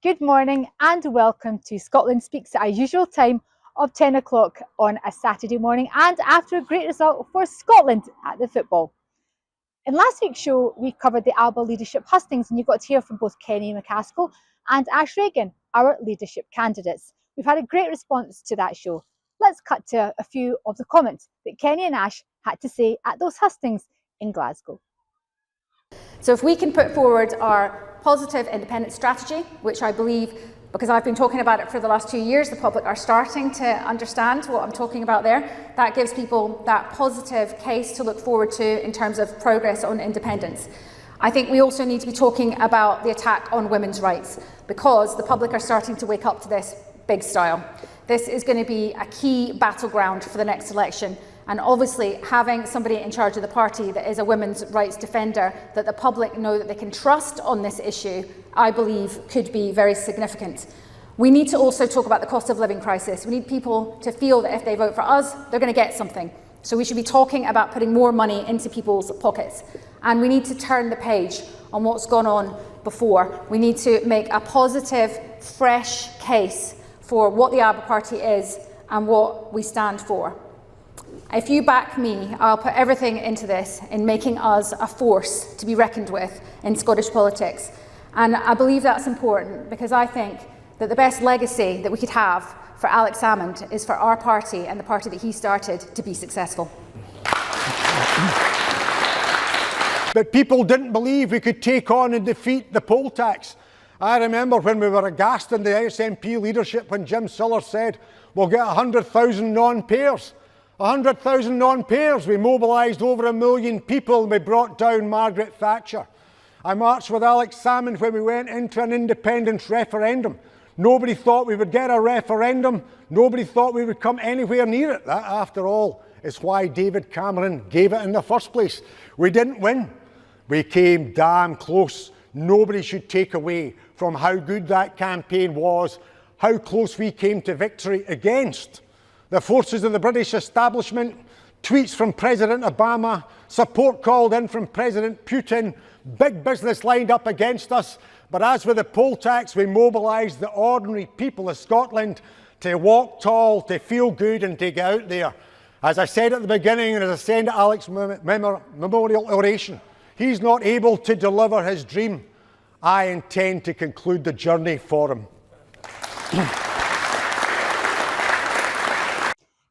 Good morning and welcome to Scotland Speaks at our usual time of 10 o'clock on a Saturday morning and after a great result for Scotland at the football. In last week's show, we covered the ALBA Leadership Hustings and you got to hear from both Kenny McCaskill and Ash Regan, our leadership candidates. We've had a great response to that show. Let's cut to a few of the comments that Kenny and Ash had to say at those hustings in Glasgow. So if we can put forward our positive independent strategy, which I believe, because I've been talking about it for the last 2 years, the public are starting to understand what I'm talking about there, that gives people that positive case to look forward to in terms of progress on independence. I think we also need to be talking about the attack on women's rights, because the public are starting to wake up to this big style. This is going to be a key battleground for the next election. And obviously, having somebody in charge of the party that is a women's rights defender, that the public know that they can trust on this issue, I believe could be very significant. We need to also talk about the cost of living crisis. We need people to feel that if they vote for us, they're going to get something. So we should be talking about putting more money into people's pockets. And we need to turn the page on what's gone on before. We need to make a positive, fresh case for what the ALBA party is and what we stand for. If you back me, I'll put everything into this in making us a force to be reckoned with in Scottish politics. And I believe that's important because I think that the best legacy that we could have for Alex Salmond is for our party and the party that he started to be successful. But people didn't believe we could take on and defeat the poll tax. I remember when we were aghast in the SNP leadership when Jim Siller said, we'll get 100,000 non-payers. 100,000 non-payers. We mobilised over 1 million people and we brought down Margaret Thatcher. I marched with Alex Salmond when we went into an independence referendum. Nobody thought we would get a referendum. Nobody thought we would come anywhere near it. That, after all, is why David Cameron gave it in the first place. We didn't win. We came damn close. Nobody should take away from how good that campaign was, how close we came to victory against the forces of the British establishment, tweets from President Obama, support called in from President Putin, big business lined up against us. But as with the poll tax, we mobilised the ordinary people of Scotland to walk tall, to feel good and to get out there. As I said at the beginning and as I said at Alex's memorial oration, he's not able to deliver his dream. I intend to conclude the journey for him.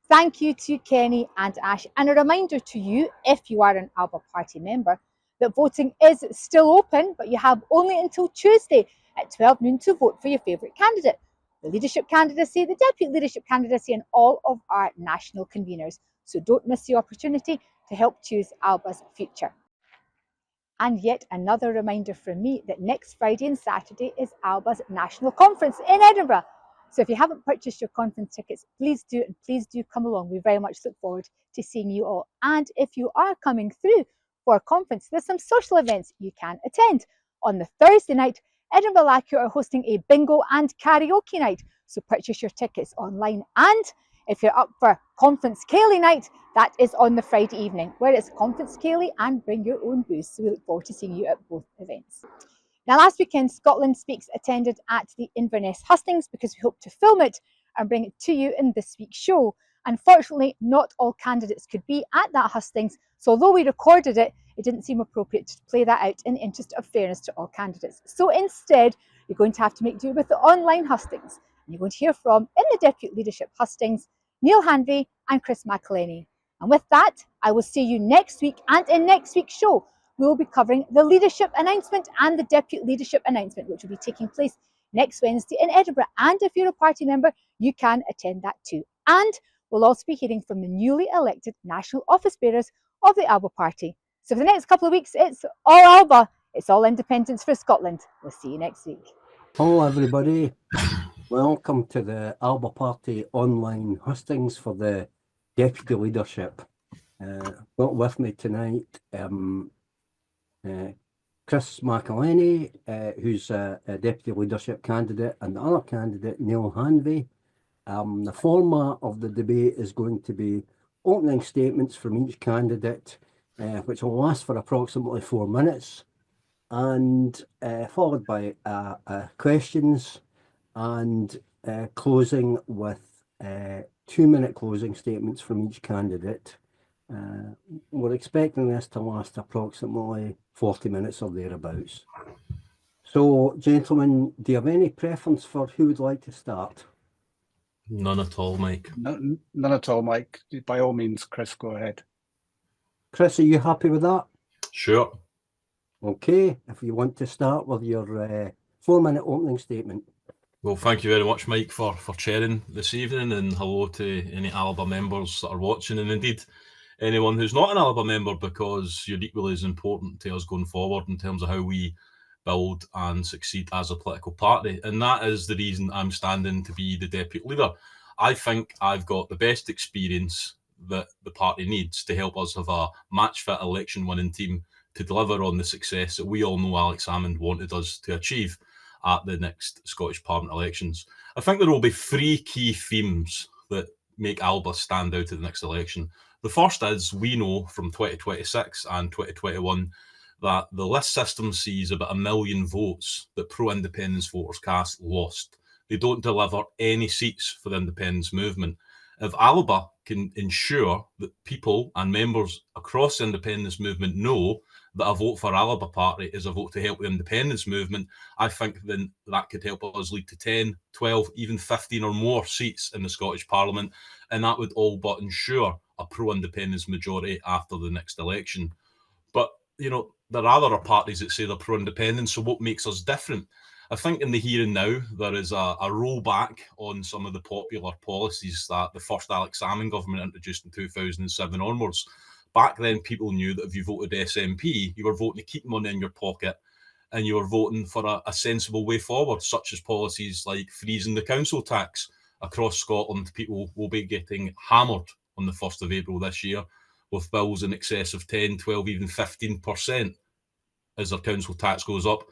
Thank you to Kenny and Ash. And a reminder to you, if you are an ALBA party member, that voting is still open, but you have only until Tuesday at 12 noon to vote for your favourite candidate. The leadership candidacy, the deputy leadership candidacy and all of our national conveners. So don't miss the opportunity to help choose ALBA's future. And yet another reminder from me that next Friday and Saturday is ALBA's national conference in Edinburgh. So if you haven't purchased your conference tickets, please do, and please do come along. We very much look forward to seeing you all. And if you are coming through for a conference, there's some social events you can attend. On the Thursday night, Edinburgh Lacute are hosting a bingo and karaoke night. So purchase your tickets online. And if you're up for Conference Cayley night, that is on the Friday evening, where it's Conference Cayley and bring your own booze. So we look forward to seeing you at both events. Now, last weekend, Scotland Speaks attended at the Inverness Hustings because we hope to film it and bring it to you in this week's show. Unfortunately, not all candidates could be at that hustings, so although we recorded it, it didn't seem appropriate to play that out in the interest of fairness to all candidates. So instead, you're going to have to make do with the online hustings. And you're going to hear from, in the Depute Leadership Hustings, Neil Hanvey and Chris McElhenney. And with that, I will see you next week, and in next week's show, we will be covering the leadership announcement and the deputy leadership announcement, which will be taking place next Wednesday in Edinburgh. And if you're a party member, you can attend that too. And we'll also be hearing from the newly elected national office bearers of the ALBA party. So for the next couple of weeks, it's all ALBA, it's all independence for Scotland. We'll see you next week. Hello everybody, welcome to the ALBA party online hustings for the deputy leadership. Got with me tonight Chris McElhenney, who's a deputy leadership candidate, and the other candidate, Neil Hanvey. The format of the debate is going to be opening statements from each candidate, which will last for approximately 4 minutes. and followed by questions and closing with 2-minute closing statements from each candidate. We're expecting this to last approximately 40 minutes or thereabouts. So, gentlemen, do you have any preference for who would like to start? None at all, Mike. None at all, Mike. By all means, Chris, go ahead. Chris, are you happy with that? Sure. Okay, if you want to start with your 4-minute opening statement. Well, thank you very much, Mike, for chairing this evening, and hello to any ALBA members that are watching, and indeed anyone who's not an ALBA member, because you're equally as important to us going forward in terms of how we build and succeed as a political party. And that is the reason I'm standing to be the deputy leader. I think I've got the best experience that the party needs to help us have a match-fit election-winning team to deliver on the success that we all know Alex Salmond wanted us to achieve at the next Scottish Parliament elections. I think there will be 3 key themes that make ALBA stand out at the next election. The first is, we know from 2026 and 2021 that the list system sees about 1 million votes that pro-independence voters cast lost. They don't deliver any seats for the independence movement. If ALBA can ensure that people and members across the independence movement know that a vote for ALBA party is a vote to help the independence movement, I think then that could help us lead to 10, 12, even 15 or more seats in the Scottish Parliament, and that would all but ensure a pro-independence majority after the next election. But, you know, there are other parties that say they're pro-independence, so what makes us different? I think in the here and now, there is a rollback on some of the popular policies that the first Alex Salmond government introduced in 2007 onwards. Back then, people knew that if you voted SNP, you were voting to keep money in your pocket, and you were voting for a sensible way forward, such as policies like freezing the council tax. Across Scotland, people will be getting hammered on the 1st of April this year with bills in excess of 10, 12, even 15% as their council tax goes up,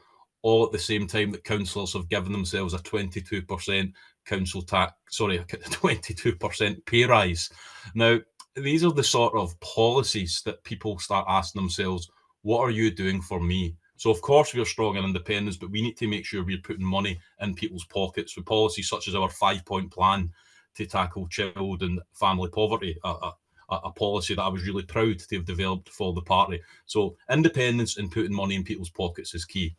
all at the same time that councillors have given themselves a 22% council tax, sorry, a 22% pay rise. Now, these are the sort of policies that people start asking themselves, what are you doing for me? So, of course, we're strong in independence, but we need to make sure we're putting money in people's pockets with policies such as our 5-point plan to tackle child and family poverty, a policy that I was really proud to have developed for the party. So independence and putting money in people's pockets is key.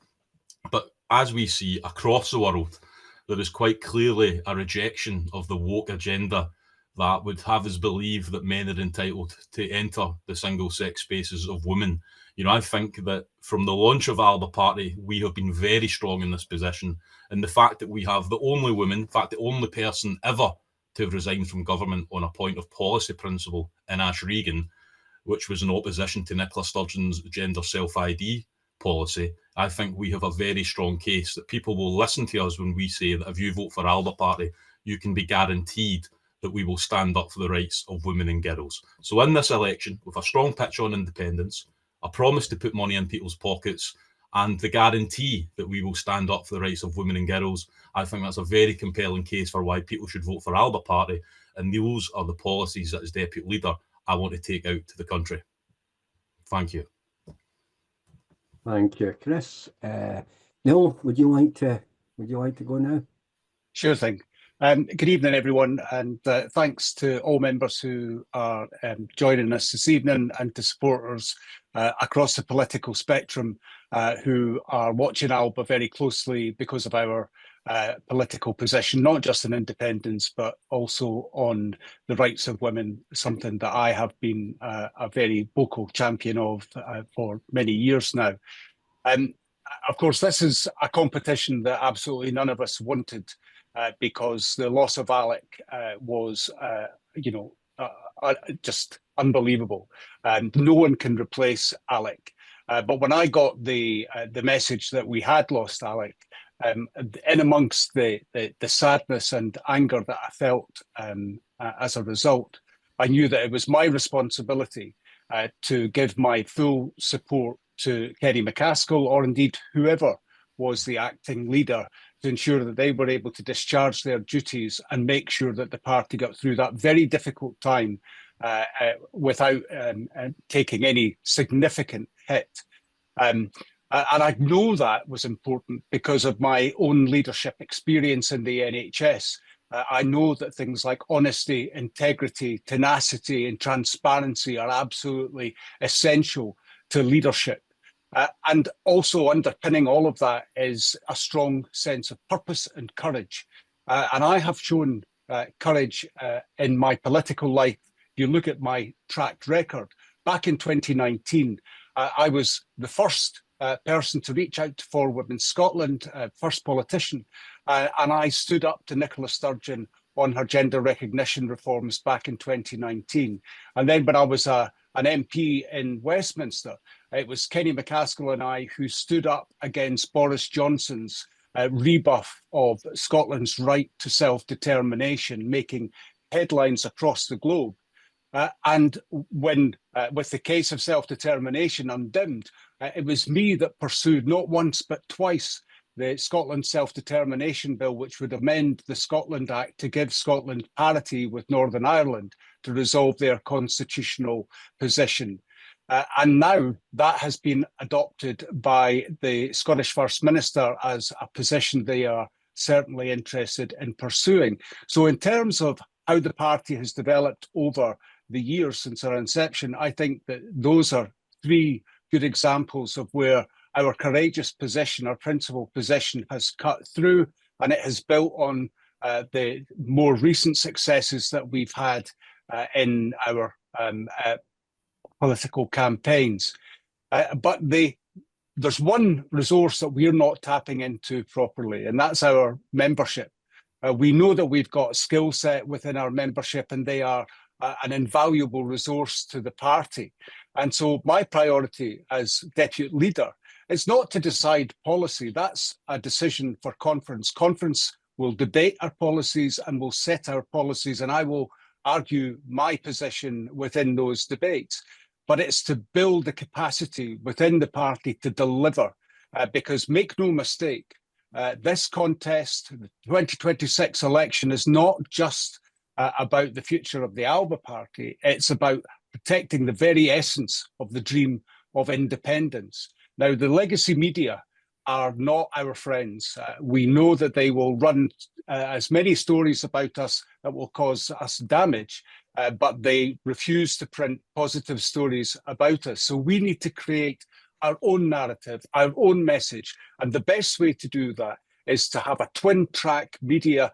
But as we see across the world, there is quite clearly a rejection of the woke agenda that would have us believe that men are entitled to enter the single-sex spaces of women. You know, I think that from the launch of ALBA Party, we have been very strong in this position. And the fact that we have the only woman, in fact, the only person ever to have resigned from government on a point of policy principle in Ash Regan, which was in opposition to Nicola Sturgeon's gender self-ID policy, I think we have a very strong case that people will listen to us when we say that if you vote for ALBA Party, you can be guaranteed that we will stand up for the rights of women and girls. So in this election, with a strong pitch on independence, a promise to put money in people's pockets, and the guarantee that we will stand up for the rights of women and girls, I think that's a very compelling case for why people should vote for ALBA Party. And those are the policies that, as deputy leader, I want to take out to the country. Thank you. Thank you, Chris. Neil, would you like to go now? Sure thing. Good evening, everyone, and thanks to all members who are joining us this evening, and to supporters across the political spectrum who are watching ALBA very closely because of our political position, not just in independence, but also on the rights of women, something that I have been a very vocal champion of for many years now. Of course, this is a competition that absolutely none of us wanted, because the loss of Alec was, just unbelievable, and no one can replace Alec. But when I got the message that we had lost Alec, in amongst the sadness and anger that I felt as a result, I knew that it was my responsibility to give my full support to Kerry McCaskill, or indeed whoever was the acting leader, to ensure that they were able to discharge their duties and make sure that the party got through that very difficult time without taking any significant hit. And I know that was important because of my own leadership experience in the NHS. I know that things like honesty, integrity, tenacity, and transparency are absolutely essential to leadership. And also underpinning all of that is a strong sense of purpose and courage. And I have shown courage in my political life. You look at my track record. Back in 2019, I was the first person to reach out for Women Scotland, first politician, and I stood up to Nicola Sturgeon on her gender recognition reforms back in 2019. And then when I was an MP in Westminster, it was Kenny McCaskill and I who stood up against Boris Johnson's rebuff of Scotland's right to self-determination, making headlines across the globe. And when, with the case of self-determination undimmed, it was me that pursued not once but twice the Scotland Self-Determination Bill, which would amend the Scotland Act to give Scotland parity with Northern Ireland to resolve their constitutional position. And now that has been adopted by the Scottish First Minister as a position they are certainly interested in pursuing. So in terms of how the party has developed over the years since our inception, I think that those are three good examples of where our courageous position, our principled position has cut through, and it has built on the more recent successes that we've had in our political campaigns. But there's one resource that we're not tapping into properly, and that's our membership. We know that we've got a skill set within our membership, and they are an invaluable resource to the party. And so my priority as deputy leader is not to decide policy. That's a decision for conference. Conference will debate our policies and will set our policies, and I will argue my position within those debates. But it's to build the capacity within the party to deliver, because make no mistake, this contest, the 2026 election, is not just about the future of the ALBA party. It's about protecting the very essence of the dream of independence. Now, the legacy media are not our friends. We know that they will run as many stories about us that will cause us damage, but they refuse to print positive stories about us. So we need to create our own narrative, our own message. And the best way to do that is to have a twin-track media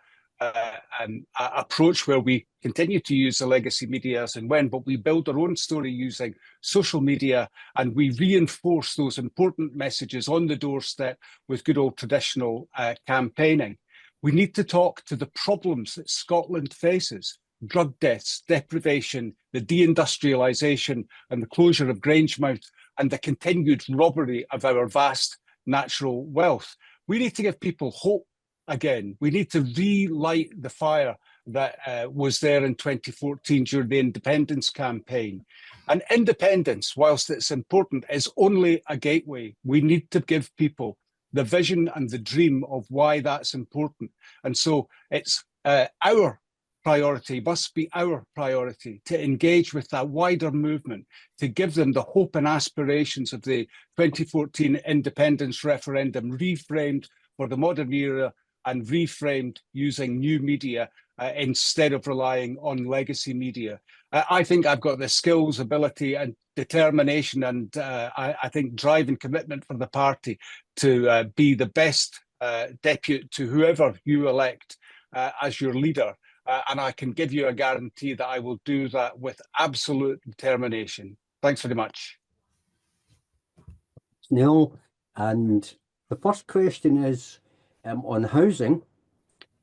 approach where we continue to use the legacy media as and when, but we build our own story using social media, and we reinforce those important messages on the doorstep with good old traditional campaigning. We need to talk to the problems that Scotland faces: drug deaths, deprivation, the deindustrialisation and the closure of Grangemouth, and the continued robbery of our vast natural wealth. We need to give people hope again. We need to relight the fire that was there in 2014 during the independence campaign. And independence, whilst it's important, is only a gateway. We need to give people the vision and the dream of why that's important. And so it's our priority, must be our priority, to engage with that wider movement, to give them the hope and aspirations of the 2014 independence referendum reframed for the modern era and reframed using new media instead of relying on legacy media. I think I've got the skills, ability and determination and I think drive and commitment for the party to be the best depute to whoever you elect as your leader. And I can give you a guarantee that I will do that with absolute determination. Thanks very much. Neil, and the first question is on housing.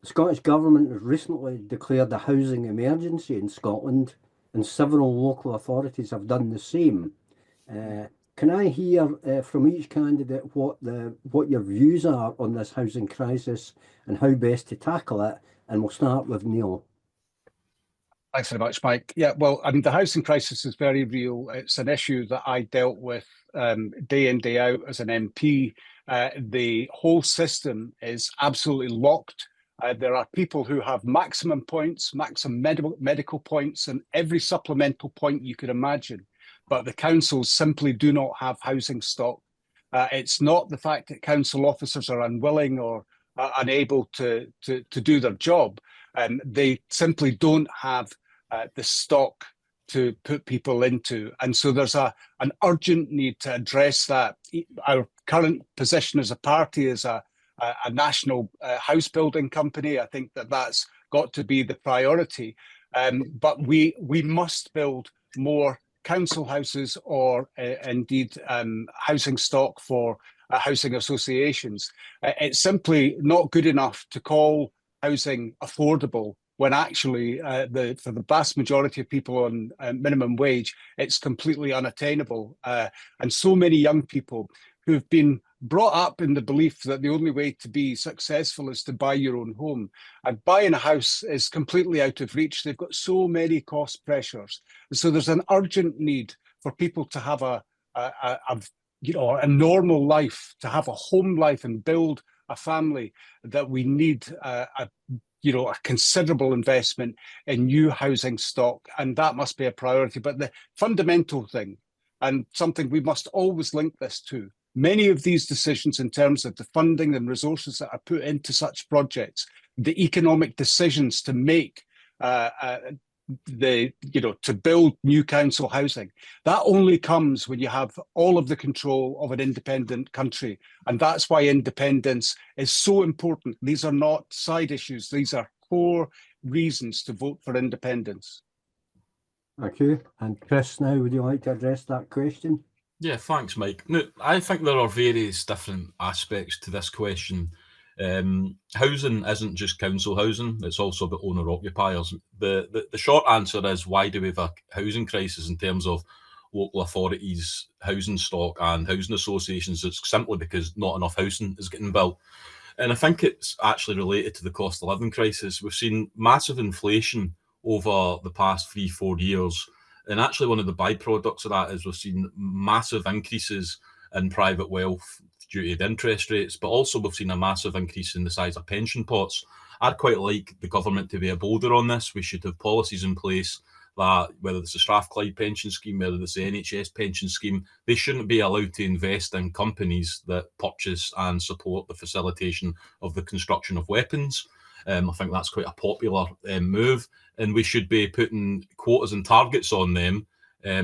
The Scottish Government has recently declared a housing emergency in Scotland, and several local authorities have done the same. Can I hear from each candidate what your views are on this housing crisis and how best to tackle it? And we'll start with Neil. Thanks very much, Mike. Yeah, well, I mean, the housing crisis is very real. It's an issue that I dealt with day in, day out as an MP. The whole system is absolutely locked. There are people who have maximum points, maximum medical points, and every supplemental point you could imagine. But the councils simply do not have housing stock. It's not the fact that council officers are unwilling or unable to do their job. They simply don't have the stock to put people into. And so there's an urgent need to address that. Our current position as a party is a national house building company. I think that's got to be the priority. But we must build more council houses or indeed housing stock for housing associations. It's simply not good enough to call housing affordable when actually for the vast majority of people on minimum wage, it's completely unattainable. And so many young people who've been brought up in the belief that the only way to be successful is to buy your own home. And buying a house is completely out of reach. They've got so many cost pressures. And so there's an urgent need for people to have a normal life, to have a home life and build a family, that we need a considerable investment in new housing stock, and that must be a priority. But the fundamental thing, and something we must always link this to, many of these decisions in terms of the funding and resources that are put into such projects, the economic decisions to make to build new council housing, that only comes when you have all of the control of an independent country. And that's why independence is so important. These are not side issues. These are core reasons to vote for independence. Thank you. And Chris, now would you like to address that question? Yeah, thanks, Mike. Now, I think there are various different aspects to this question. Housing isn't just council housing, it's also about owner-occupiers. The short answer is, why do we have a housing crisis in terms of local authorities, housing stock and housing associations? It's simply because not enough housing is getting built. And I think it's actually related to the cost of living crisis. We've seen massive inflation over the past 3-4 years. And actually one of the byproducts of that is we've seen massive increases in private wealth due to the interest rates, but also we've seen a massive increase in the size of pension pots. I'd quite like the government to be a bolder on this. We should have policies in place that, whether it's the Strathclyde pension scheme, whether it's the NHS pension scheme, they shouldn't be allowed to invest in companies that purchase and support the facilitation of the construction of weapons. I think that's quite a popular move, and we should be putting quotas and targets on them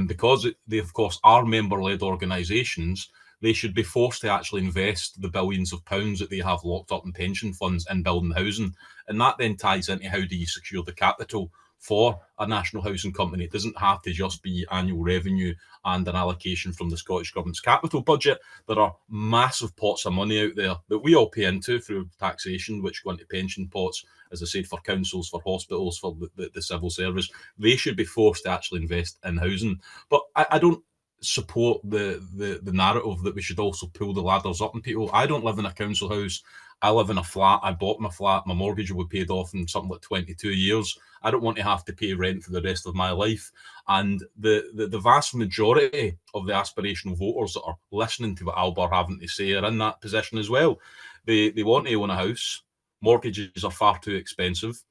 because they, of course, are member-led organisations. They should be forced to actually invest the billions of pounds that they have locked up in pension funds in building housing. And that then ties into, how do you secure the capital for a national housing company? It doesn't have to just be annual revenue and an allocation from the Scottish Government's capital budget. There are massive pots of money out there that we all pay into through taxation, which go into pension pots, as I said, for councils, for hospitals, for the civil service. They should be forced to actually invest in housing. But I don't support the narrative that we should also pull the ladders up on people. I don't live in a council house. I live in a flat. I bought my flat. My mortgage will be paid off in something like 22 years. I don't want to have to pay rent for the rest of my life. And the vast majority of the aspirational voters that are listening to what ALBA are having to say are in that position as well. They want to own a house. Mortgages are far too expensive.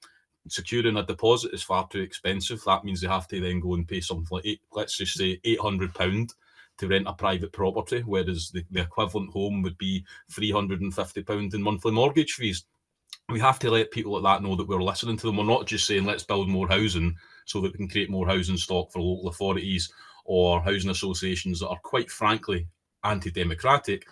Securing a deposit is far too expensive. That means they have to then go and pay something like, let's just say, £800 to rent a private property, whereas the equivalent home would be £350 in monthly mortgage fees. We have to let people like that know that we're listening to them. We're not just saying, let's build more housing so that we can create more housing stock for local authorities or housing associations that are, quite frankly, anti-democratic.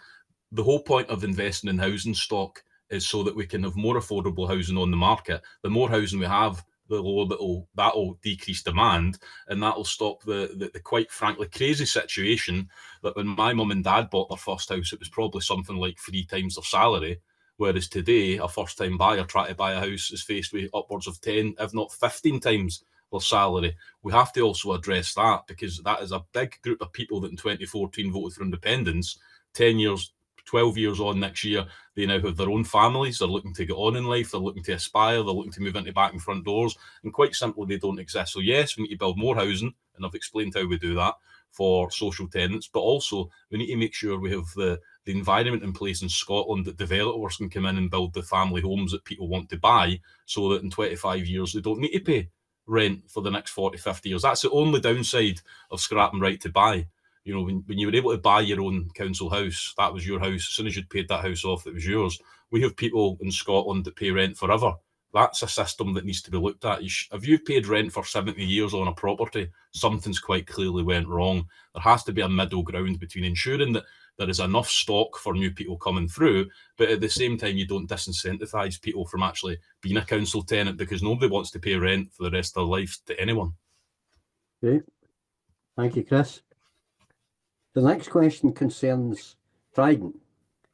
The whole point of investing in housing stock is so that we can have more affordable housing on the market. The more housing we have, the lower that'll decrease demand, and that'll stop the quite frankly crazy situation that when my mum and dad bought their first house, it was probably something like 3 times their salary, whereas today a first-time buyer trying to buy a house is faced with upwards of 10, if not 15 times their salary. We have to also address that, because that is a big group of people that in 2014 voted for independence. 10 years, 12 years on next year, they now have their own families. They're looking to get on in life. They're looking to aspire. They're looking to move into back and front doors. And quite simply, they don't exist. So yes, we need to build more housing, and I've explained how we do that for social tenants, but also we need to make sure we have the environment in place in Scotland that developers can come in and build the family homes that people want to buy, so that in 25 years they don't need to pay rent for the next 40, 50 years. That's the only downside of scrapping right to buy. You know, when you were able to buy your own council house, that was your house. As soon as you'd paid that house off, it was yours. We have people in Scotland that pay rent forever. That's a system that needs to be looked at. If you've paid rent for 70 years on a property, something's quite clearly went wrong. There has to be a middle ground between ensuring that there is enough stock for new people coming through, but at the same time, you don't disincentivise people from actually being a council tenant, because nobody wants to pay rent for the rest of their life to anyone. Great. Thank you, Chris. The next question concerns Trident.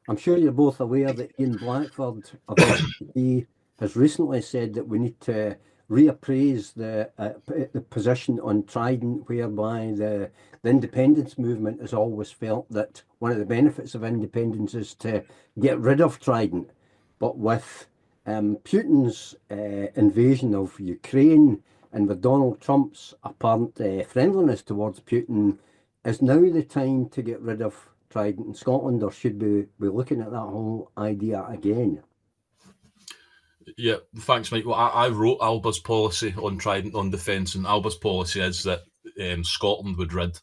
I'm sure you're both aware that Ian Blackford of SNP has recently said that we need to reappraise the position on Trident, whereby the independence movement has always felt that one of the benefits of independence is to get rid of Trident. But with Putin's invasion of Ukraine and with Donald Trump's apparent friendliness towards Putin, is now the time to get rid of Trident in Scotland, or should we be looking at that whole idea again? Yeah, thanks, Mike. Well, I wrote ALBA's policy on Trident on defence, and ALBA's policy is that Scotland would rid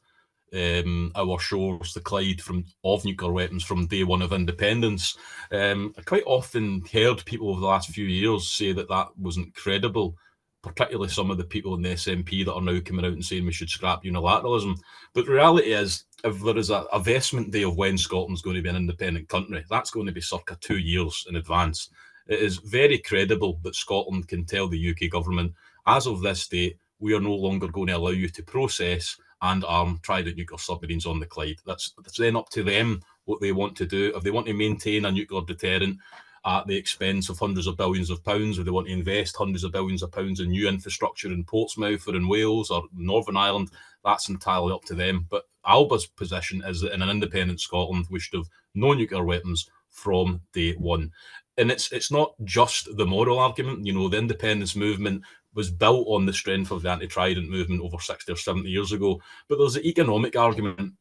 our shores, the Clyde, of nuclear weapons from day one of independence. I quite often heard people over the last few years say that that wasn't credible, particularly some of the people in the SNP that are now coming out and saying we should scrap unilateralism. But the reality is, if there is a vestment day of when Scotland's going to be an independent country, that's going to be circa 2 years in advance. It is very credible that Scotland can tell the UK government, as of this date, we are no longer going to allow you to process and arm Trident nuclear submarines on the Clyde. That's then up to them what they want to do. If they want to maintain a nuclear deterrent at the expense of hundreds of billions of pounds, if they want to invest hundreds of billions of pounds in new infrastructure in Portsmouth or in Wales or Northern Ireland, that's entirely up to them. But ALBA's position is that in an independent Scotland, we should have no nuclear weapons from day one. And it's not just the moral argument. You know, the independence movement was built on the strength of the anti-Trident movement over 60 or 70 years ago. But there's the economic argument.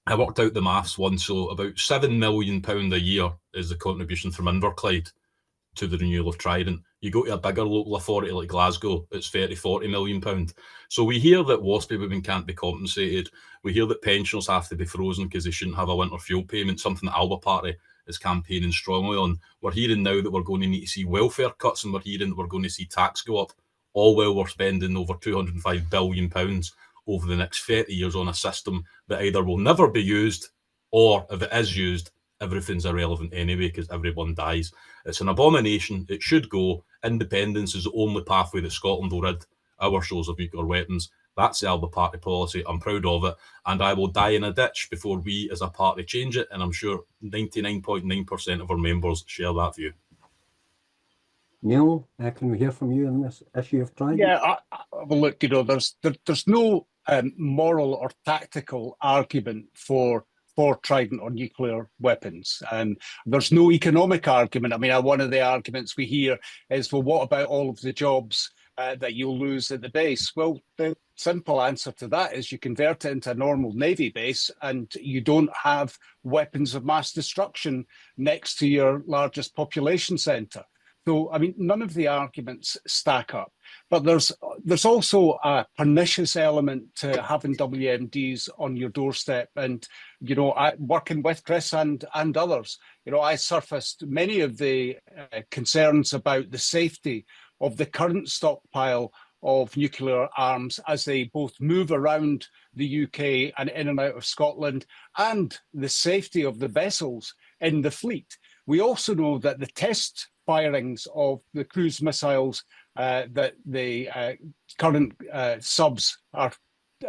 I worked out the maths once, so about £7 million a year is the contribution from Inverclyde to the renewal of Trident. You go to a bigger local authority like Glasgow, it's £40 million. So we hear that WASPy women can't be compensated. We hear that pensioners have to be frozen because they shouldn't have a winter fuel payment, something that ALBA Party is campaigning strongly on. We're hearing now that we're going to need to see welfare cuts, and we're hearing that we're going to see tax go up, all while we're spending over £205 billion over the next 30 years on a system that either will never be used, or if it is used, everything's irrelevant anyway because everyone dies. It's an abomination. It should go. Independence is the only pathway that Scotland will rid our shores of nuclear weapons. That's the ALBA Party policy. I'm proud of it, and I will die in a ditch before we as a party change it, and I'm sure 99.9% of our members share that view. Neil, can we hear from you on this issue of Trident? Yeah, well, look, you know, there's no moral or tactical argument for Trident or nuclear weapons. There's no economic argument. I mean, one of the arguments we hear is, well, what about all of the jobs that you'll lose at the base? Well, the simple answer to that is you convert it into a normal Navy base and you don't have weapons of mass destruction next to your largest population centre. So, I mean, none of the arguments stack up. But there's also a pernicious element to having WMDs on your doorstep. And, you know, working with Chris and others, you know, I surfaced many of the concerns about the safety of the current stockpile of nuclear arms as they both move around the UK and in and out of Scotland, and the safety of the vessels in the fleet. We also know that the test firings of the cruise missiles that the current subs are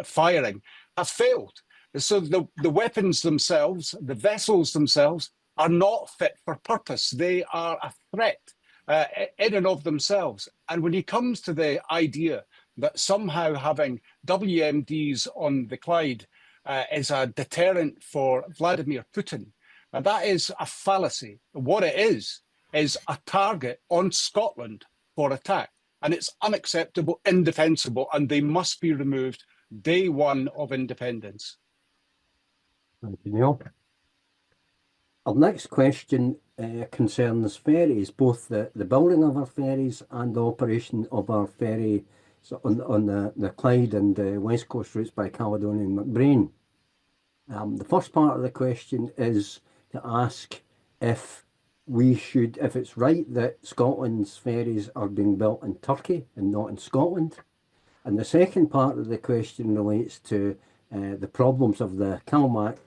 firing have failed. So the weapons themselves, the vessels themselves, are not fit for purpose. They are a threat in and of themselves. And when it comes to the idea that somehow having WMDs on the Clyde is a deterrent for Vladimir Putin, that is a fallacy. What it is a target on Scotland for attack. And it's unacceptable, indefensible, and they must be removed day one of independence. Thank you, Neil. Our next question concerns ferries, both the building of our ferries and the operation of our ferry on the Clyde and the West Coast routes by Caledonia and McBrain. The first part of the question is to ask if if it's right that Scotland's ferries are being built in Turkey and not in Scotland. And the second part of the question relates to the problems of the CalMac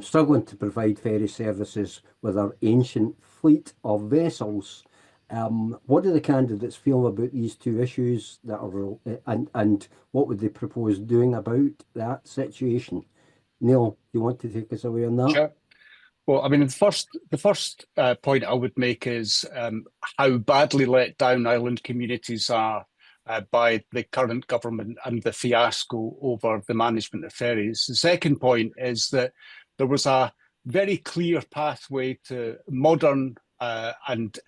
struggling to provide ferry services with our ancient fleet of vessels. What do the candidates feel about these two issues that are, and what would they propose doing about that situation? Neil, you want to take us away on that? Sure. Well, I mean, the first point I would make is how badly let down island communities are by the current government and the fiasco over the management of ferries. The second point is that there was a very clear pathway to modern and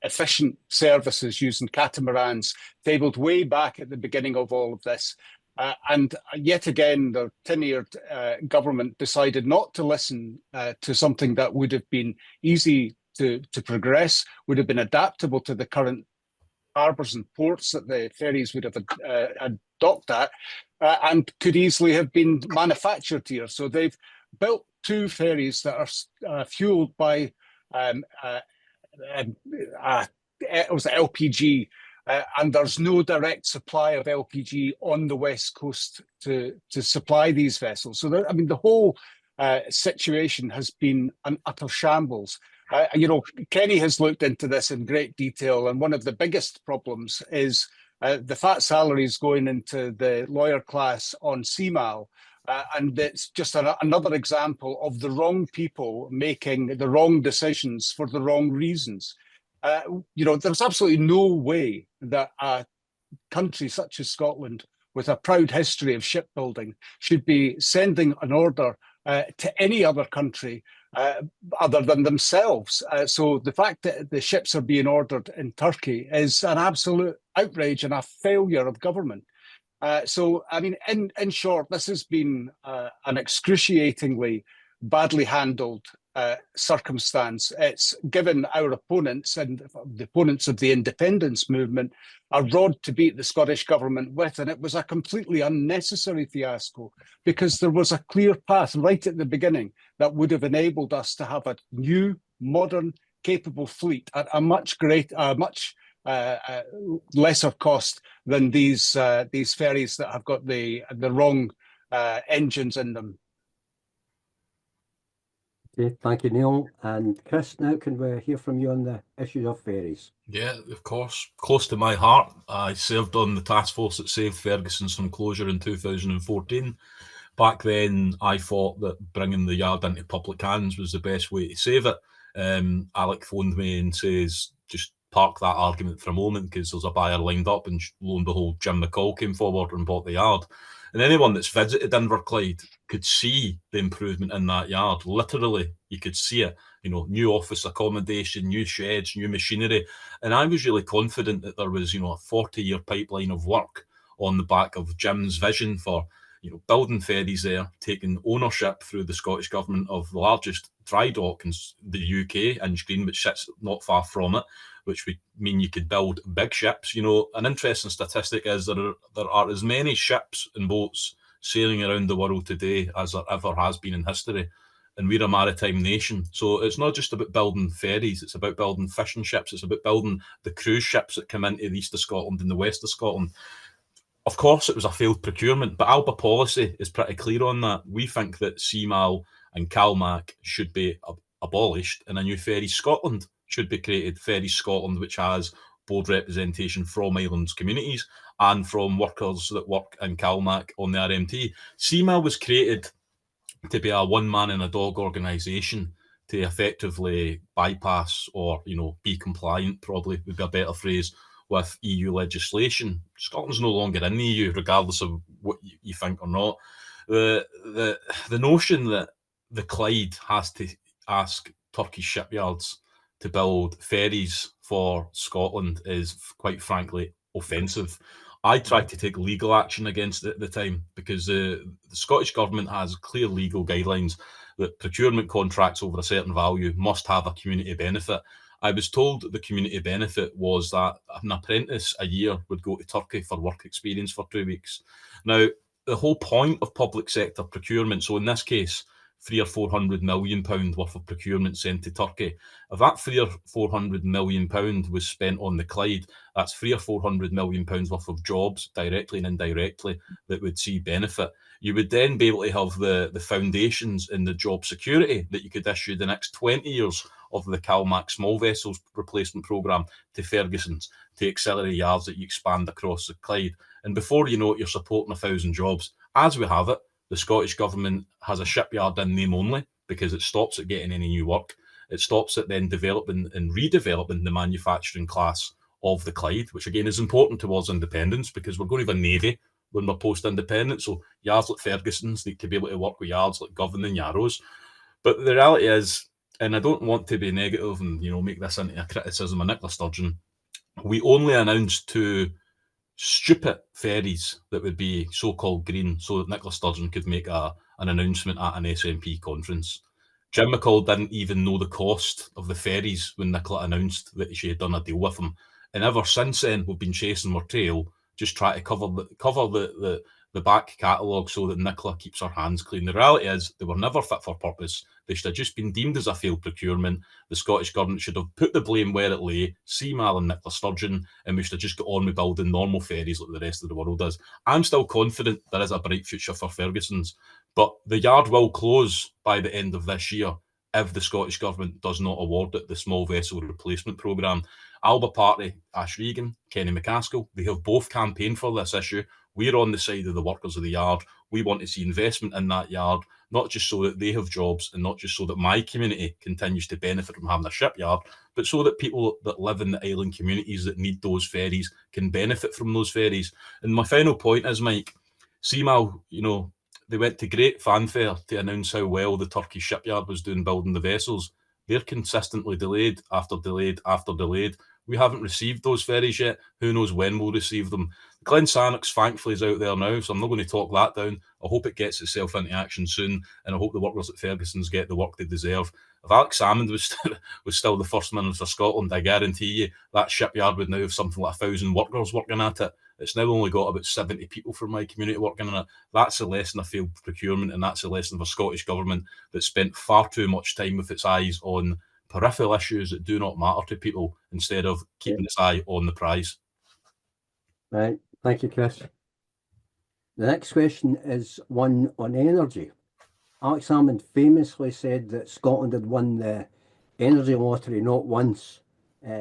efficient services using catamarans tabled way back at the beginning of all of this. And yet again, the tenured government decided not to listen to something that would have been easy to progress, would have been adaptable to the current harbours and ports that the ferries would have docked at, and could easily have been manufactured here. So they've built two ferries that are fueled by it was LPG. And there's no direct supply of LPG on the West Coast to supply these vessels. So, I mean, the whole situation has been an utter shambles. Kenny has looked into this in great detail, and one of the biggest problems is the fat salaries going into the lawyer class on CMAL. And it's just another example of the wrong people making the wrong decisions for the wrong reasons. There's absolutely no way that a country such as Scotland, with a proud history of shipbuilding, should be sending an order to any other country other than themselves. So the fact that the ships are being ordered in Turkey is an absolute outrage and a failure of government. So, I mean, in short, this has been an excruciatingly badly handled circumstance. It's given our opponents and the opponents of the independence movement a rod to beat the Scottish government with, and it was a completely unnecessary fiasco because there was a clear path right at the beginning that would have enabled us to have a new, modern, capable fleet at a much lesser cost than these ferries that have got the wrong engines in them. Okay, thank you, Neil. And Chris, now can we hear from you on the issue of ferries? Yeah, of course. Close to my heart. I served on the task force that saved Ferguson from closure in 2014. Back then, I thought that bringing the yard into public hands was the best way to save it. Alec phoned me and says, just park that argument for a moment because there's a buyer lined up, and lo and behold, Jim McCall came forward and bought the yard. And anyone that's visited Inverclyde could see the improvement in that yard. Literally, you could see it. New office accommodation, new sheds, new machinery. And I was really confident that there was, a 40-year pipeline of work on the back of Jim's vision for, building ferries there, taking ownership through the Scottish Government of the largest dry dock in the UK, Inch Green, which sits not far from it, which would mean you could build big ships. An interesting statistic is there are as many ships and boats sailing around the world today as there ever has been in history. And we're a maritime nation. So it's not just about building ferries, it's about building fishing ships, it's about building the cruise ships that come into the east of Scotland and the west of Scotland. Of course, it was a failed procurement, but ALBA policy is pretty clear on that. We think that CMAL and CalMac should be abolished and a new Ferries Scotland should be created. Ferries Scotland, which has board representation from islands communities and from workers that work in CalMac on the RMT. CMAL was created to be a one-man and a dog organisation to effectively bypass or, be compliant, probably would be a better phrase, with EU legislation. Scotland's no longer in the EU, regardless of what you think or not. The notion that the Clyde has to ask Turkish shipyards to build ferries for Scotland is, quite frankly, offensive. I tried to take legal action against it at the time because the Scottish Government has clear legal guidelines that procurement contracts over a certain value must have a community benefit. I was told that the community benefit was that an apprentice a year would go to Turkey for work experience for 2 weeks. Now, the whole point of public sector procurement, so in this case, £300 or £400 million worth of procurement sent to Turkey. If that £300 or £400 million was spent on the Clyde, that's £300 or £400 million worth of jobs, directly and indirectly, that would see benefit. You would then be able to have the foundations in the job security that you could issue the next 20 years of the CalMac small vessels replacement programme to Ferguson's, to accelerate yards that you expand across the Clyde. And before you know it, you're supporting 1,000 jobs. As we have it, the Scottish Government has a shipyard in name only, because it stops it getting any new work. It stops it then developing and redeveloping the manufacturing class of the Clyde, which again is important towards independence, because we're going to have a navy when we're post-independent. So yards like Ferguson's need to be able to work with yards like Govan and Yarrows. But the reality is, and I don't want to be negative and make this into a criticism of Nicola Sturgeon, we only announced 2 stupid ferries that would be so-called green, so that Nicola Sturgeon could make an announcement at an SNP conference. Jim McCall didn't even know the cost of the ferries when Nicola announced that she had done a deal with him. And ever since then, we've been chasing our tail, just try to cover the back catalogue so that Nicola keeps her hands clean. The reality is they were never fit for purpose. They should have just been deemed as a failed procurement. The Scottish Government should have put the blame where it lay, CMAL and Nicola Sturgeon, and we should have just got on with building normal ferries like the rest of the world does. I'm still confident there is a bright future for Ferguson's, but the yard will close by the end of this year if the Scottish Government does not award it the small vessel replacement programme. ALBA party, Ash Regan, Kenny McCaskill, they have both campaigned for this issue. We're on the side of the workers of the yard. We want to see investment in that yard, not just so that they have jobs and not just so that my community continues to benefit from having a shipyard, but so that people that live in the island communities that need those ferries can benefit from those ferries. And my final point is, Mike, CMAL, they went to great fanfare to announce how well the Turkish shipyard was doing building the vessels. They're consistently delayed after delayed after delayed. We haven't received those ferries yet. Who knows when we'll receive them. Glen Sannox, thankfully, is out there now, so I'm not going to talk that down. I hope it gets itself into action soon, and I hope the workers at Ferguson's get the work they deserve. If Alex Salmond was still the First Minister of Scotland, I guarantee you that shipyard would now have something like 1,000 workers working at it. It's now only got about 70 people from my community working on it. That's a lesson of failed procurement, and that's a lesson of a Scottish Government that spent far too much time with its eyes on peripheral issues that do not matter to people instead of keeping its eye on the prize. Right. Thank you, Chris. The next question is one on energy. Alex Salmond famously said that Scotland had won the energy lottery not once,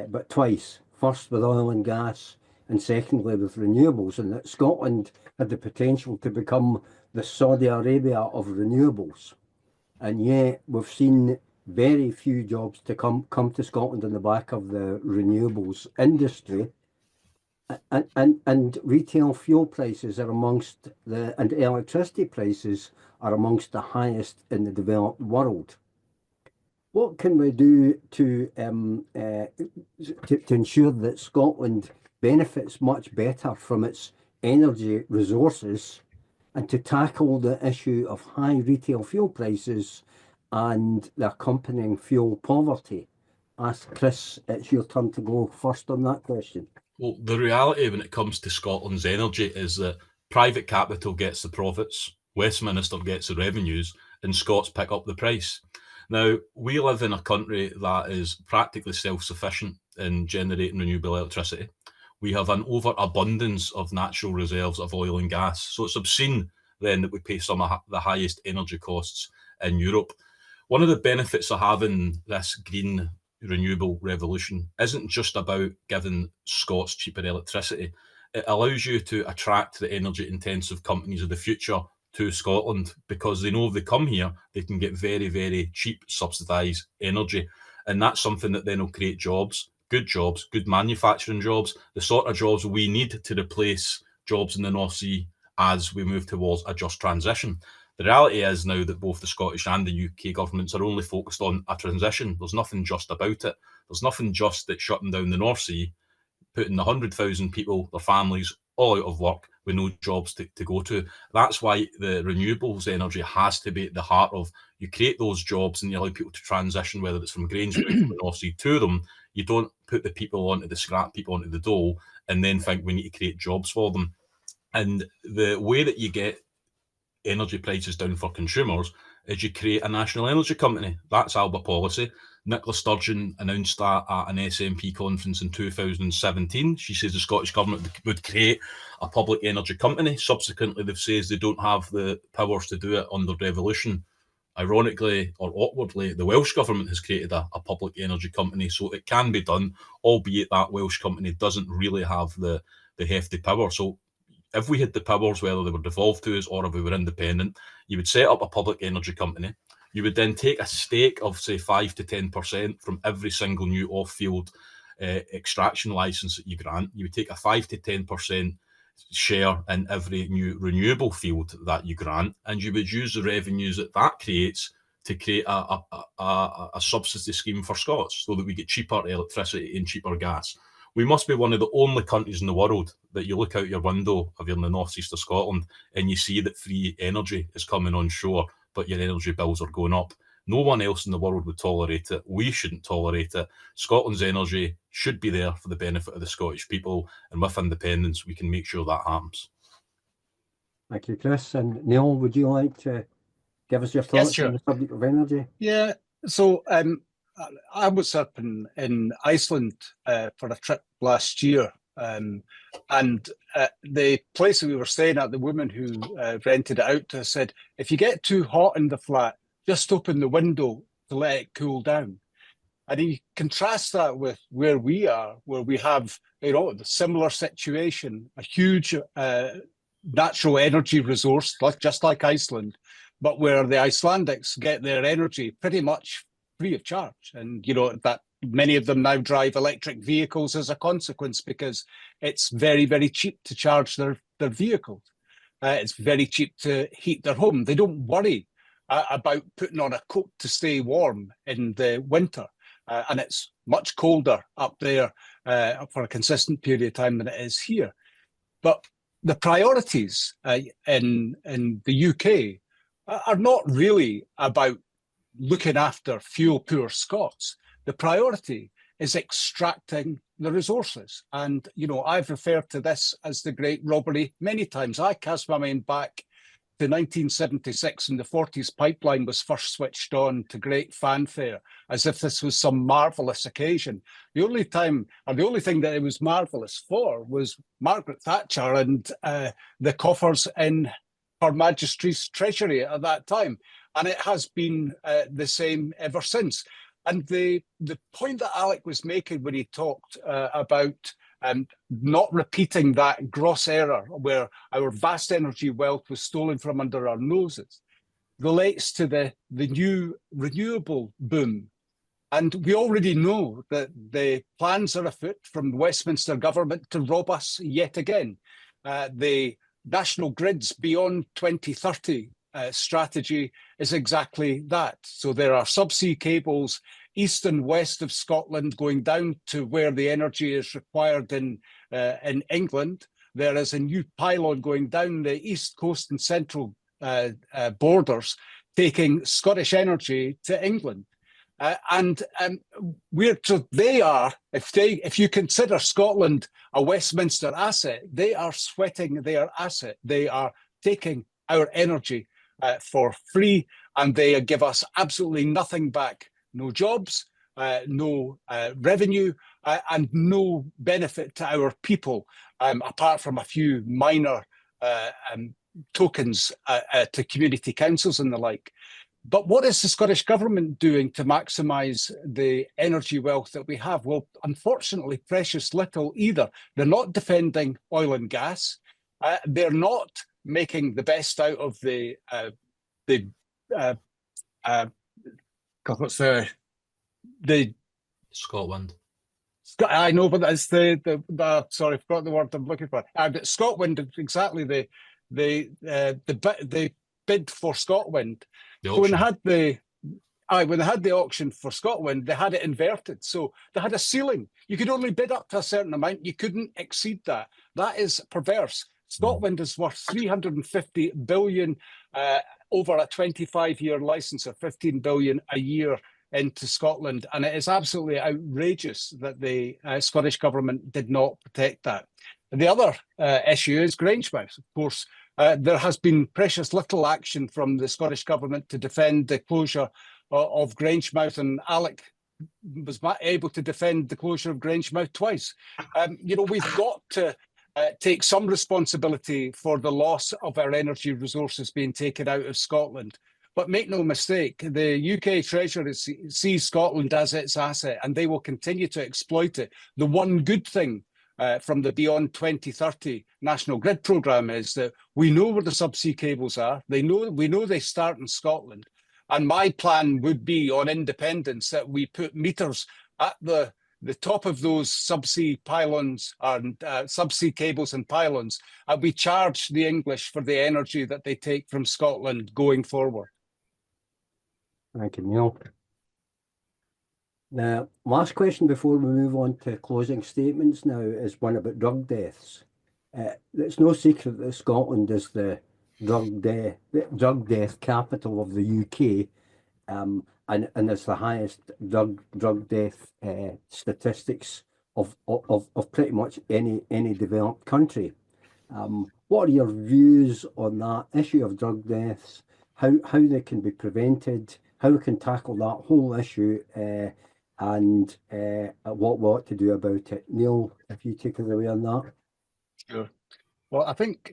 but twice. First with oil and gas, and secondly with renewables, and that Scotland had the potential to become the Saudi Arabia of renewables. And yet we've seen very few jobs to come to Scotland on the back of the renewables industry. And retail fuel prices are amongst and electricity prices are amongst the highest in the developed world. What can we do to ensure that Scotland benefits much better from its energy resources, and to tackle the issue of high retail fuel prices and the accompanying fuel poverty? Ask Chris, it's your turn to go first on that question. Well, the reality when it comes to Scotland's energy is that private capital gets the profits, Westminster gets the revenues, and Scots pick up the price. Now, we live in a country that is practically self-sufficient in generating renewable electricity. We have an overabundance of natural reserves of oil and gas. So it's obscene then that we pay some of the highest energy costs in Europe. One of the benefits of having this green renewable revolution isn't just about giving Scots cheaper electricity. It allows you to attract the energy intensive companies of the future to Scotland, because they know if they come here, they can get very, very cheap subsidised energy. And that's something that then will create jobs, good manufacturing jobs, the sort of jobs we need to replace jobs in the North Sea as we move towards a just transition. The reality is now that both the Scottish and the UK governments are only focused on a transition. There's nothing just about it. There's nothing just that shutting down the North Sea, putting 100,000 people, their families, all out of work with no jobs to go to. That's why the renewables energy has to be at the heart of, you create those jobs and you allow people to transition, whether it's from Grangebury to the North Sea to them. You don't put the people onto the scrap people onto the dole and then think we need to create jobs for them. And the way that you get energy prices down for consumers is you create a national energy company. That's ALBA policy. Nicola Sturgeon announced that at an SNP conference in 2017. She says the Scottish Government would create a public energy company. Subsequently, they've said they don't have the powers to do it under devolution. Ironically or awkwardly, the Welsh Government has created a public energy company, so it can be done, albeit that Welsh company doesn't really have the hefty power. So if we had the powers, whether they were devolved to us or if we were independent, you would set up a public energy company. You would then take a stake of, say, 5 to 10% from every single new off-field extraction license that you grant. You would take a 5 to 10% share in every new renewable field that you grant, and you would use the revenues that that creates to create a subsidy scheme for Scots so that we get cheaper electricity and cheaper gas. We must be one of the only countries in the world that you look out your window if you're in the northeast of Scotland and you see that free energy is coming on shore, but your energy bills are going up. No one else in the world would tolerate it. We shouldn't tolerate it. Scotland's energy should be there for the benefit of the Scottish people, and with independence, we can make sure that happens. Thank you, Chris. And Neil, would you like to give us your thoughts on the subject of energy? Yeah, so I was up in Iceland for a trip last year, and the place that we were staying at, the woman who rented it out to us said, if you get too hot in the flat, just open the window to let it cool down. And you contrast that with where we are, where we have, the similar situation, a huge natural energy resource, just like Iceland, but where the Icelandics get their energy pretty much free of charge. And, that many of them now drive electric vehicles as a consequence because it's very, very cheap to charge their vehicles. It's very cheap to heat their home. They don't worry about putting on a coat to stay warm in the winter. And it's much colder up there for a consistent period of time than it is here. But the priorities in the UK are not really about looking after fuel-poor Scots. The priority is extracting the resources. And, I've referred to this as the Great Robbery many times. I cast my mind back to 1976 when the Forties pipeline was first switched on to great fanfare, as if this was some marvellous occasion. The only thing that it was marvellous for was Margaret Thatcher and the coffers in Her Majesty's Treasury at that time. And it has been the same ever since. And the point that Alec was making when he talked about not repeating that gross error where our vast energy wealth was stolen from under our noses relates to the new renewable boom. And we already know that the plans are afoot from the Westminster government to rob us yet again. The National Grids Beyond 2030 strategy is exactly that. So there are subsea cables east and west of Scotland going down to where the energy is required in England. There is a new pylon going down the east coast and central borders, taking Scottish energy to England. If you consider Scotland a Westminster asset, they are sweating their asset. They are taking our energy for free, and they give us absolutely nothing back. No jobs, no revenue, and no benefit to our people, apart from a few minor tokens to community councils and the like. But what is the Scottish Government doing to maximise the energy wealth that we have? Well, unfortunately, precious little either. They're not defending oil and gas. They're not making the best out of the Scotland. I know, but that's sorry, I forgot the word I'm looking for. Scotland, exactly the bid for Scotland. So when they had the auction for Scotland, they had it inverted. So they had a ceiling. You could only bid up to a certain amount. You couldn't exceed that. That is perverse. Scotland is worth 350 billion over a 25-year license, or 15 billion a year into Scotland. And it is absolutely outrageous that the Scottish Government did not protect that. And the other issue is Grangemouth. Of course, There has been precious little action from the Scottish Government to defend the closure of Grangemouth, and Alec was able to defend the closure of Grangemouth twice. We've got to take some responsibility for the loss of our energy resources being taken out of Scotland. But make no mistake, the UK Treasury sees Scotland as its asset, and they will continue to exploit it. The one good thing from the Beyond 2030 National Grid programme is that we know where the subsea cables are. We know they start in Scotland. And my plan would be on independence that we put meters at the top of those subsea pylons and subsea cables and pylons, and we charge the English for the energy that they take from Scotland going forward. Thank you, Neil. Now, last question before we move on to closing statements now is one about drug deaths. It's no secret that Scotland is the drug death capital of the UK, and it's the highest drug death statistics of pretty much any developed country. What are your views on that issue of drug deaths? How they can be prevented? How we can tackle that whole issue? And what we ought to do about it. Neil, if you take us away on that. Sure. Well, I think,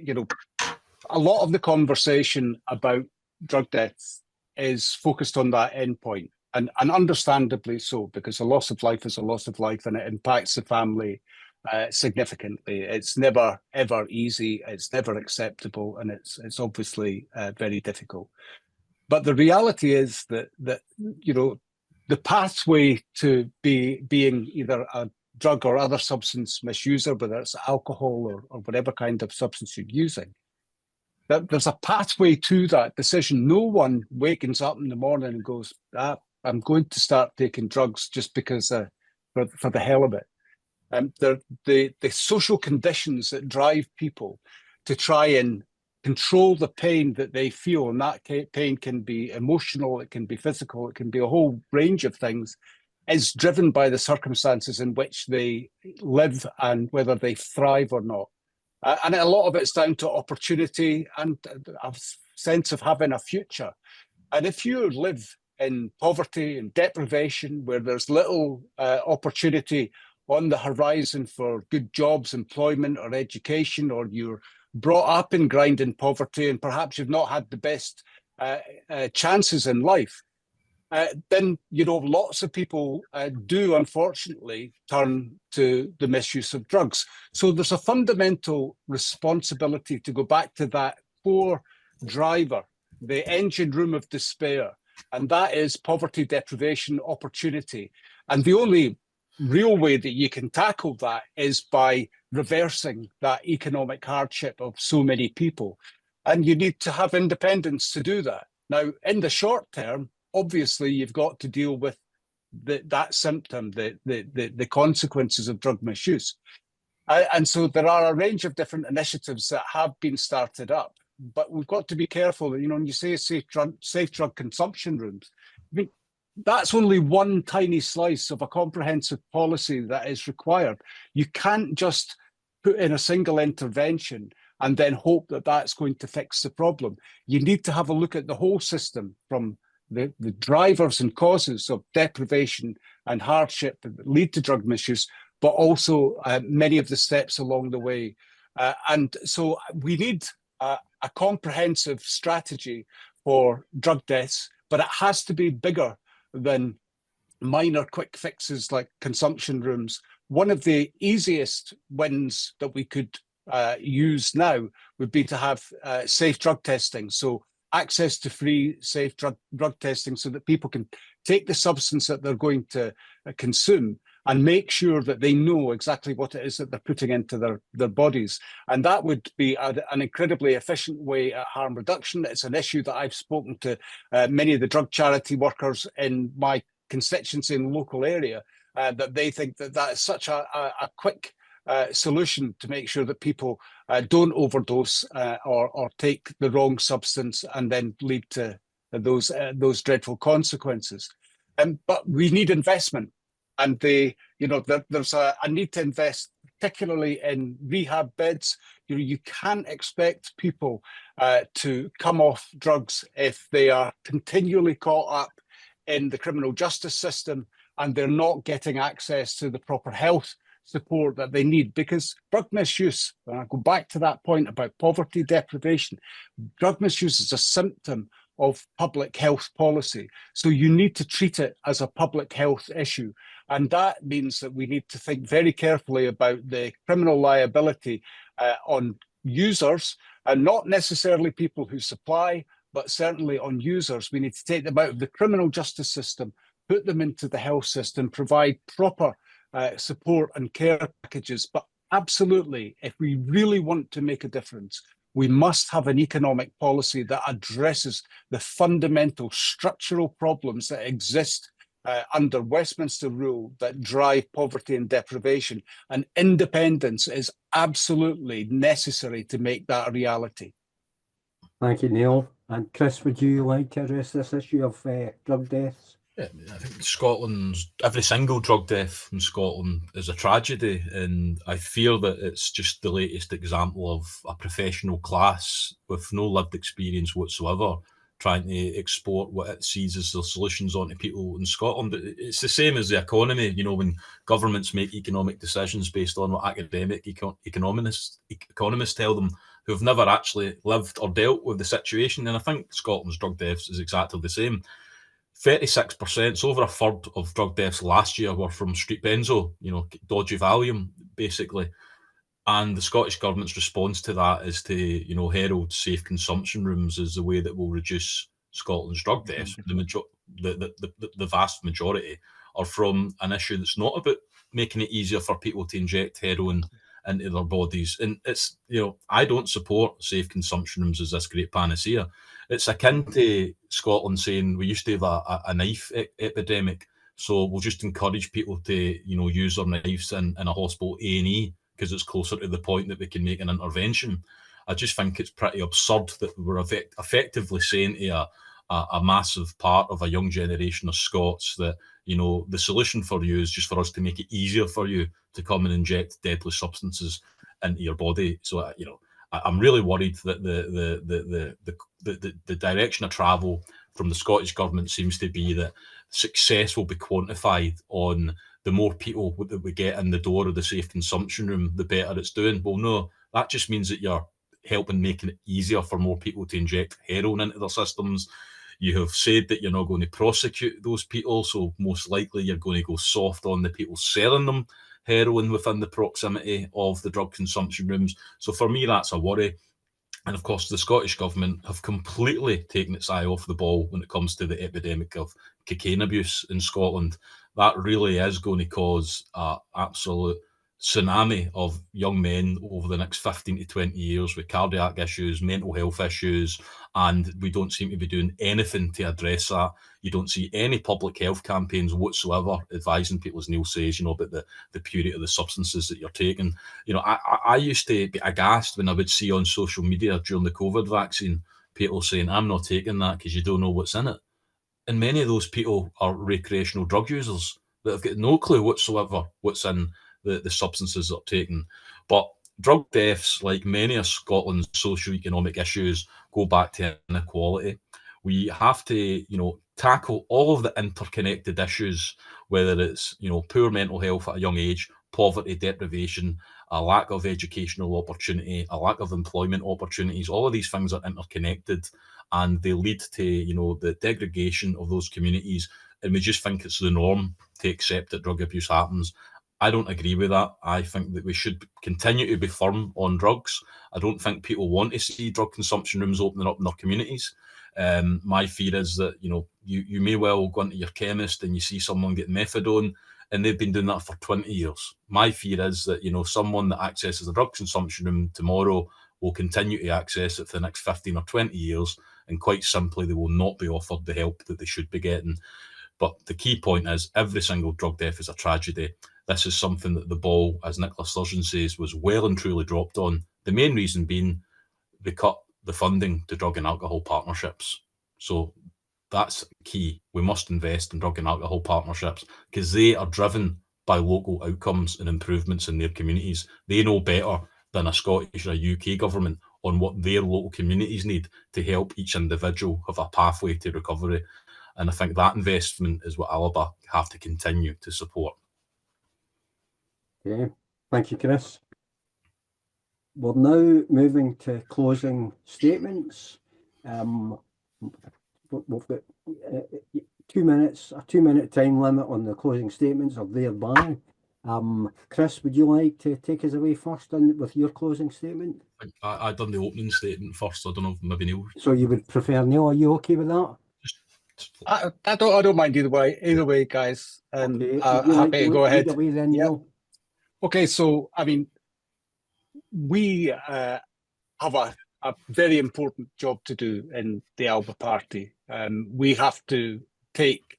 a lot of the conversation about drug deaths is focused on that endpoint, and understandably so, because a loss of life is a loss of life and it impacts the family significantly. It's never, ever easy. It's never acceptable, and it's obviously very difficult. But the reality is that the pathway to being either a drug or other substance misuser, whether it's alcohol or whatever kind of substance you're using, that there's a pathway to that decision. No one wakens up in the morning and goes, I'm going to start taking drugs just because for the hell of it. The social conditions that drive people to try and control the pain that they feel, and that pain can be emotional, it can be physical, it can be a whole range of things, is driven by the circumstances in which they live and whether they thrive or not. And a lot of it's down to opportunity and a sense of having a future. And if you live in poverty and deprivation, where there's little opportunity on the horizon for good jobs, employment, or education, or you're brought up in grinding poverty and perhaps you've not had the best chances in life, then lots of people do unfortunately turn to the misuse of drugs. So there's a fundamental responsibility to go back to that core driver, the engine room of despair, and that is poverty, deprivation, opportunity. And the only real way that you can tackle that is by reversing that economic hardship of so many people. And you need to have independence to do that. Now, in the short term, obviously, you've got to deal with that symptom, the consequences of drug misuse. And so there are a range of different initiatives that have been started up, but we've got to be careful that, when you say safe drug consumption rooms, I mean, that's only one tiny slice of a comprehensive policy that is required. You can't just put in a single intervention and then hope that that's going to fix the problem. You need to have a look at the whole system, from the drivers and causes of deprivation and hardship that lead to drug misuse, but also many of the steps along the way. And so we need a comprehensive strategy for drug deaths, but it has to be bigger than minor quick fixes like consumption rooms. One of the easiest wins that we could use now would be to have safe drug testing. So access to free, safe drug testing, so that people can take the substance that they're going to consume and make sure that they know exactly what it is that they're putting into their bodies. And that would be an incredibly efficient way at harm reduction. It's an issue that I've spoken to many of the drug charity workers in my constituency and local area, that they think that is such a quick solution to make sure that people don't overdose or take the wrong substance and then lead to those dreadful consequences. But we need investment, and there's a need to invest particularly in rehab beds. You can't expect people to come off drugs if they are continually caught up in the criminal justice system and they're not getting access to the proper health support that they need. Because drug misuse, and I go back to that point about poverty deprivation, drug misuse is a symptom of public health policy. So you need to treat it as a public health issue. And that means that we need to think very carefully about the criminal liability on users, and not necessarily people who supply, but certainly on users. We need to take them out of the criminal justice system, put them into the health system, provide proper support and care packages. But absolutely, if we really want to make a difference, we must have an economic policy that addresses the fundamental structural problems that exist under Westminster rule that drive poverty and deprivation. And independence is absolutely necessary to make that a reality. Thank you, Neil. And Chris, would you like to address this issue of drug deaths? Yeah, I think Scotland's, every single drug death in Scotland is a tragedy, and I fear that it's just the latest example of a professional class with no lived experience whatsoever trying to export what it sees as the solutions onto people in Scotland. It's the same as the economy, when governments make economic decisions based on what academic economists tell them, who have never actually lived or dealt with the situation. And I think Scotland's drug deaths is exactly the same. 36%, so over a third of drug deaths last year were from street benzo, dodgy Valium, basically. And the Scottish Government's response to that is to, herald safe consumption rooms as the way that will reduce Scotland's drug deaths. The vast majority are from an issue that's not about making it easier for people to inject heroin into their bodies. And it's, I don't support safe consumption rooms as this great panacea. It's akin to Scotland saying we used to have a knife epidemic, so we'll just encourage people to, use their knives in a hospital A&E because it's closer to the point that we can make an intervention. I just think it's pretty absurd that we're effectively saying to a massive part of a young generation of Scots that, the solution for you is just for us to make it easier for you to come and inject deadly substances into your body. So, I'm really worried that the direction of travel from the Scottish Government seems to be that success will be quantified on the more people that we get in the door of the safe consumption room, the better it's doing. Well, no, that just means that you're helping making it easier for more people to inject heroin into their systems. You have said that you're not going to prosecute those people, so most likely you're going to go soft on the people selling them heroin within the proximity of the drug consumption rooms. So for me, that's a worry. And of course, the Scottish Government have completely taken its eye off the ball when it comes to the epidemic of cocaine abuse in Scotland. That really is going to cause an absolute tsunami of young men over the next 15 to 20 years with cardiac issues, mental health issues, and we don't seem to be doing anything to address that. You don't see any public health campaigns whatsoever advising people, as Neil says, about the purity of the substances that you're taking. I used to be aghast when I would see on social media during the COVID vaccine, people saying, I'm not taking that because you don't know what's in it. And many of those people are recreational drug users that have got no clue whatsoever what's in the substances that are taken. But drug deaths, like many of Scotland's socio-economic issues, go back to inequality. We have to, tackle all of the interconnected issues, whether it's, poor mental health at a young age, poverty, deprivation, a lack of educational opportunity, a lack of employment opportunities. All of these things are interconnected and they lead to, the degradation of those communities. And we just think it's the norm to accept that drug abuse happens. I don't agree with that. I think that we should continue to be firm on drugs. I don't think people want to see drug consumption rooms opening up in their communities. My fear is that, you may well go into your chemist and you see someone get methadone and they've been doing that for 20 years. My fear is that, someone that accesses a drug consumption room tomorrow will continue to access it for the next 15 or 20 years. And quite simply, they will not be offered the help that they should be getting. But the key point is every single drug death is a tragedy. This is something that the ball, as Nicola Sturgeon says, was well and truly dropped on. The main reason being they cut the funding to drug and alcohol partnerships. So that's key. We must invest in drug and alcohol partnerships because they are driven by local outcomes and improvements in their communities. They know better than a Scottish or a UK government on what their local communities need to help each individual have a pathway to recovery. And I think that investment is what ALBA have to continue to support. Okay, thank you, Chris. We're now moving to closing statements. We've got 2 minutes, a 2-minute time limit on the closing statements or thereby. Chris, would you like to take us away first with your closing statement? I done the opening statement first. I don't know, maybe Neil. So you would prefer Neil? Are you okay with that? I don't mind either way. Either way, guys. Okay. Happy to go ahead. Away then, Neil? Okay, so I mean, we have a very important job to do in the ALBA party. We have to take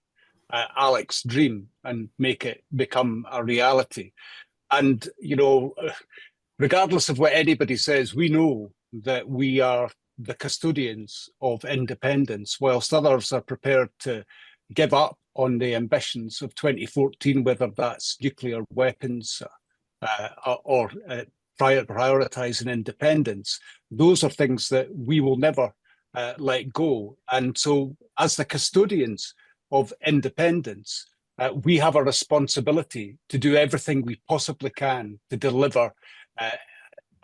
Alec's dream and make it become a reality. And, you know, regardless of what anybody says, we know that we are the custodians of independence, whilst others are prepared to give up on the ambitions of 2014, whether that's nuclear weapons or prioritising independence. Those are things that we will never let go. And so as the custodians of independence, we have a responsibility to do everything we possibly can to deliver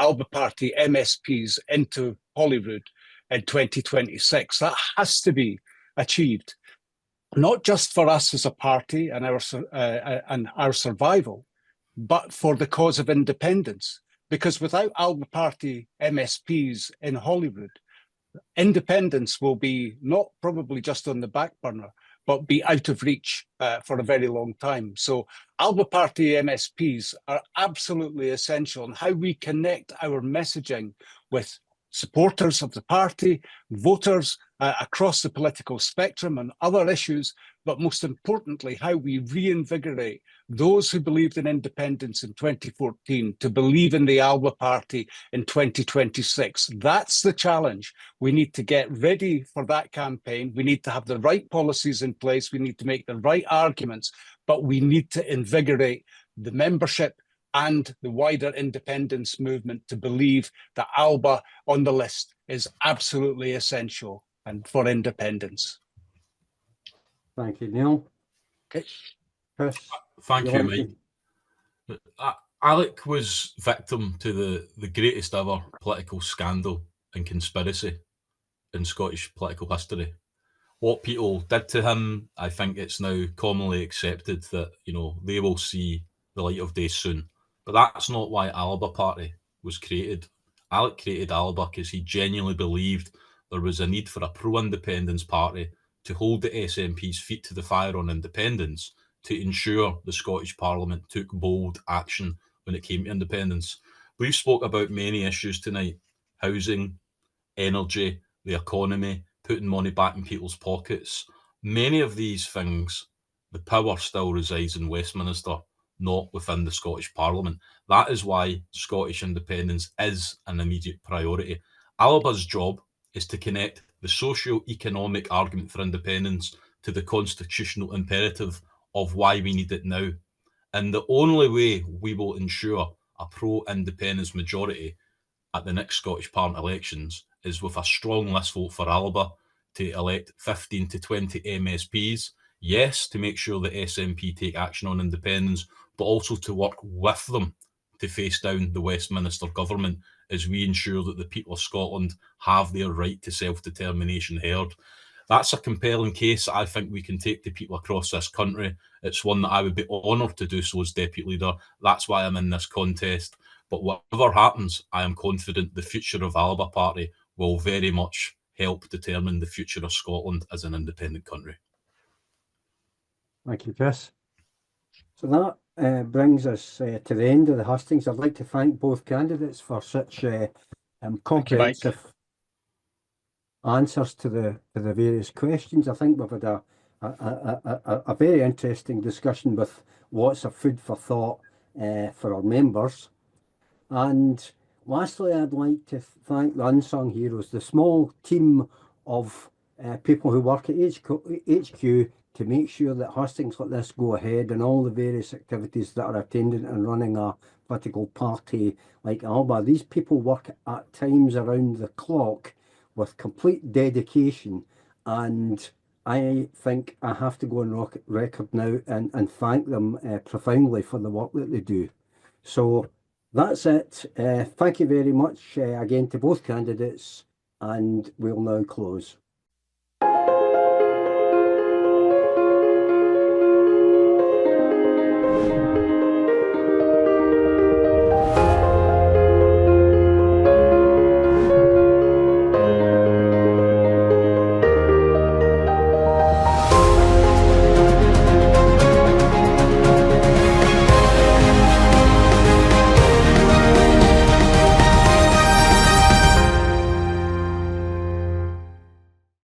ALBA Party MSPs into Holyrood in 2026. That has to be achieved, not just for us as a party and our survival, but for the cause of independence. Because without ALBA Party MSPs in Holyrood, independence will be not probably just on the back burner, but be out of reach for a very long time. So ALBA Party MSPs are absolutely essential in how we connect our messaging with supporters of the party, voters across the political spectrum and other issues, but most importantly, how we reinvigorate those who believed in independence in 2014 to believe in the ALBA Party in 2026. That's the challenge. We need to get ready for that campaign. We need to have the right policies in place. We need to make the right arguments, but we need to invigorate the membership and the wider independence movement to believe that ALBA on the list is absolutely essential and for independence. Thank you, Neil. Okay. Chris, thank you, Mike. Alec was victim to the greatest ever political scandal and conspiracy in Scottish political history. What people did to him, I think it's now commonly accepted that, you know, they will see the light of day soon. But that's not why ALBA Party was created. Alec created ALBA because he genuinely believed there was a need for a pro-independence party to hold the SNP's feet to the fire on independence, to ensure the Scottish Parliament took bold action when it came to independence. We've spoke about many issues tonight: housing, energy, the economy, putting money back in people's pockets. Many of these things, the power still resides in Westminster, not within the Scottish Parliament. That is why Scottish independence is an immediate priority. ALBA's job is to connect the socio-economic argument for independence to the constitutional imperative of why we need it now. And the only way we will ensure a pro-independence majority at the next Scottish Parliament elections is with a strong list vote for ALBA to elect 15 to 20 MSPs. Yes, to make sure the SNP take action on independence, but also to work with them to face down the Westminster government as we ensure that the people of Scotland have their right to self-determination heard. That's a compelling case I think we can take to people across this country. It's one that I would be honoured to do so as Deputy Leader. That's why I'm in this contest. But whatever happens, I am confident the future of ALBA Party will very much help determine the future of Scotland as an independent country. Thank you, Chris. So that brings us to the end of the hustings. I'd like to thank both candidates for such comprehensive answers to the various questions. I think we've had a very interesting discussion with lots of food for thought for our members. And lastly, I'd like to thank the unsung heroes, the small team of people who work at HQ to make sure that hustings like this go ahead and all the various activities that are attendant and running a political party like ALBA. These people work at times around the clock with complete dedication, and I think I have to go on record now and thank them profoundly for the work that they do. So that's it. Thank you very much again to both candidates, and we'll now close.